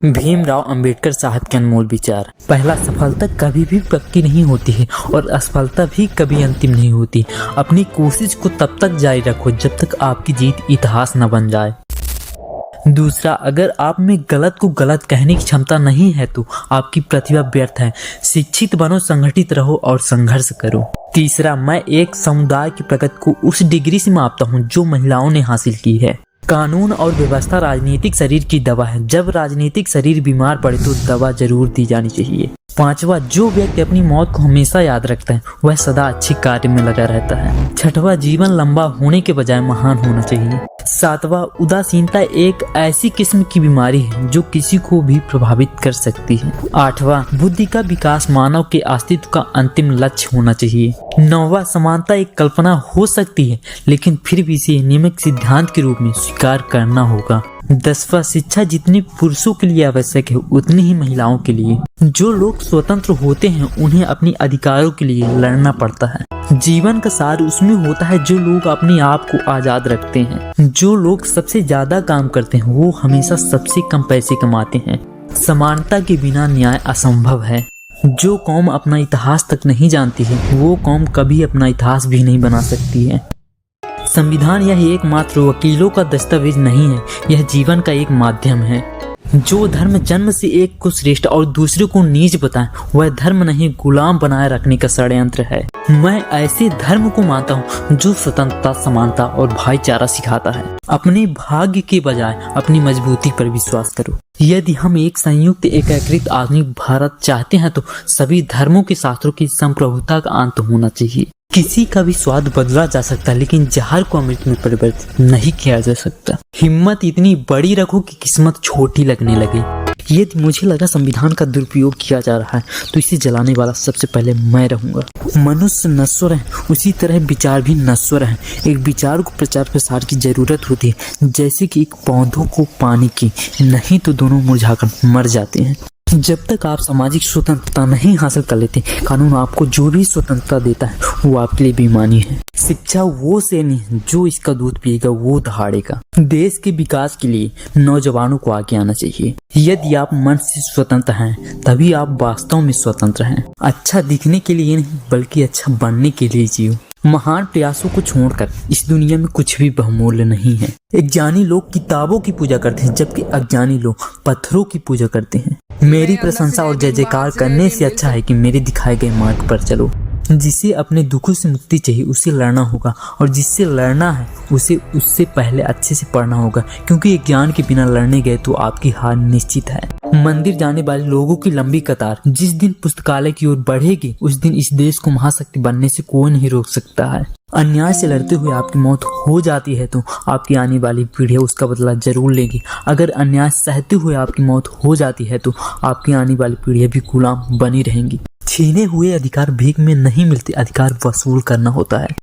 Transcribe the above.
भीमराव अंबेडकर साहब के अनमोल विचार। पहला, सफलता कभी भी पक्की नहीं होती है और असफलता भी कभी अंतिम नहीं होती। अपनी कोशिश को तब तक जारी रखो जब तक आपकी जीत इतिहास न बन जाए। दूसरा, अगर आप में गलत को गलत कहने की क्षमता नहीं है तो आपकी प्रतिभा व्यर्थ है। शिक्षित बनो, संगठित रहो और संघर्ष करो। तीसरा, मैं एक समुदाय की प्रगति को उस डिग्री से मापता हूँ जो महिलाओं ने हासिल की है। कानून और व्यवस्था राजनीतिक शरीर की दवा है। जब राजनीतिक शरीर बीमार पड़े तो दवा जरूर दी जानी चाहिए। पांचवा, जो व्यक्ति अपनी मौत को हमेशा याद रखता है वह सदा अच्छी कार्य में लगा रहता है। छठवां, जीवन लंबा होने के बजाय महान होना चाहिए। सातवां, उदासीनता एक ऐसी किस्म की बीमारी है जो किसी को भी प्रभावित कर सकती है। आठवां, बुद्धि का विकास मानव के अस्तित्व का अंतिम लक्ष्य होना चाहिए। नौवां, समानता एक कल्पना हो सकती है लेकिन फिर भी इसे नियमित सिद्धांत के रूप में स्वीकार करना होगा। 10वां, शिक्षा जितनी पुरुषों के लिए आवश्यक है उतनी ही महिलाओं के लिए। जो लोग स्वतंत्र होते हैं उन्हें अपने अधिकारों के लिए लड़ना पड़ता है। जीवन का सार उसमें होता है जो लोग अपने आप को आजाद रखते हैं। जो लोग सबसे ज्यादा काम करते हैं वो हमेशा सबसे कम पैसे कमाते हैं। समानता के बिना न्याय असंभव है। जो कौम अपना इतिहास तक नहीं जानती है वो कौम कभी अपना इतिहास भी नहीं बना सकती है। संविधान यह एकमात्र वकीलों का दस्तावेज नहीं है, यह जीवन का एक माध्यम है। जो धर्म जन्म से एक को श्रेष्ठ और दूसरे को नीच बताए वह धर्म नहीं, गुलाम बनाए रखने का षड्यंत्र है। मैं ऐसे धर्म को मानता हूँ जो स्वतंत्रता, समानता और भाईचारा सिखाता है। अपने भाग्य के बजाय अपनी मजबूती पर विश्वास करो। यदि हम एक संयुक्त एकीकृत आधुनिक भारत चाहते हैं तो सभी धर्मों के शास्त्रों की संप्रभुता का अंत होना चाहिए। किसी का भी स्वाद बदला जा सकता है लेकिन जहर को अमृत में परिवर्तित नहीं किया जा सकता। हिम्मत इतनी बड़ी रखो कि किस्मत छोटी लगने लगे। यदि मुझे लगा संविधान का दुरुपयोग किया जा रहा है तो इसे जलाने वाला सबसे पहले मैं रहूंगा। मनुष्य नश्वर है, उसी तरह विचार भी नश्वर है। एक विचार को प्रचार प्रसार की जरूरत होती है जैसे कि एक पौधों को पानी की, नहीं तो दोनों मुरझाकर मर जाते हैं। जब तक आप सामाजिक स्वतंत्रता नहीं हासिल कर लेते, कानून आपको जो भी स्वतंत्रता देता है वो आपके लिए बेईमानी है। शिक्षा वो सैनी है जो इसका दूध पिएगा वो दहाड़ेगा। देश के विकास के लिए नौजवानों को आगे आना चाहिए। यदि आप मन से स्वतंत्र हैं तभी आप वास्तव में स्वतंत्र हैं। अच्छा दिखने के लिए नहीं बल्कि अच्छा बनने के लिए जियो। महान प्रयासों को छोड़कर इस दुनिया में कुछ भी बहुमूल्य नहीं है। एक ज्ञानी लोग किताबों की पूजा करते हैं जबकि अज्ञानी लोग पत्थरों की पूजा करते हैं। मेरी प्रशंसा और जय जयकार करने से अच्छा है कि मेरे दिखाए गए मार्ग पर चलो। जिसे अपने दुखों से मुक्ति चाहिए उसे लड़ना होगा और जिससे लड़ना है उसे उससे पहले अच्छे से पढ़ना होगा, क्योंकि ज्ञान के बिना लड़ने गए तो आपकी हार निश्चित है। मंदिर जाने वाले लोगों की लंबी कतार जिस दिन पुस्तकालय की ओर बढ़ेगी उस दिन इस देश को महाशक्ति बनने से कोई नहीं रोक सकता है। अन्याय से लड़ते हुए आपकी मौत हो जाती है तो आपकी आने वाली पीढ़ी उसका बदला जरूर लेगी। अगर अन्याय सहते हुए आपकी मौत हो जाती है तो आपकी आने वाली पीढ़ी भी गुलाम बनी रहेंगी। छीने हुए अधिकार भीख में नहीं मिलते, अधिकार वसूल करना होता है।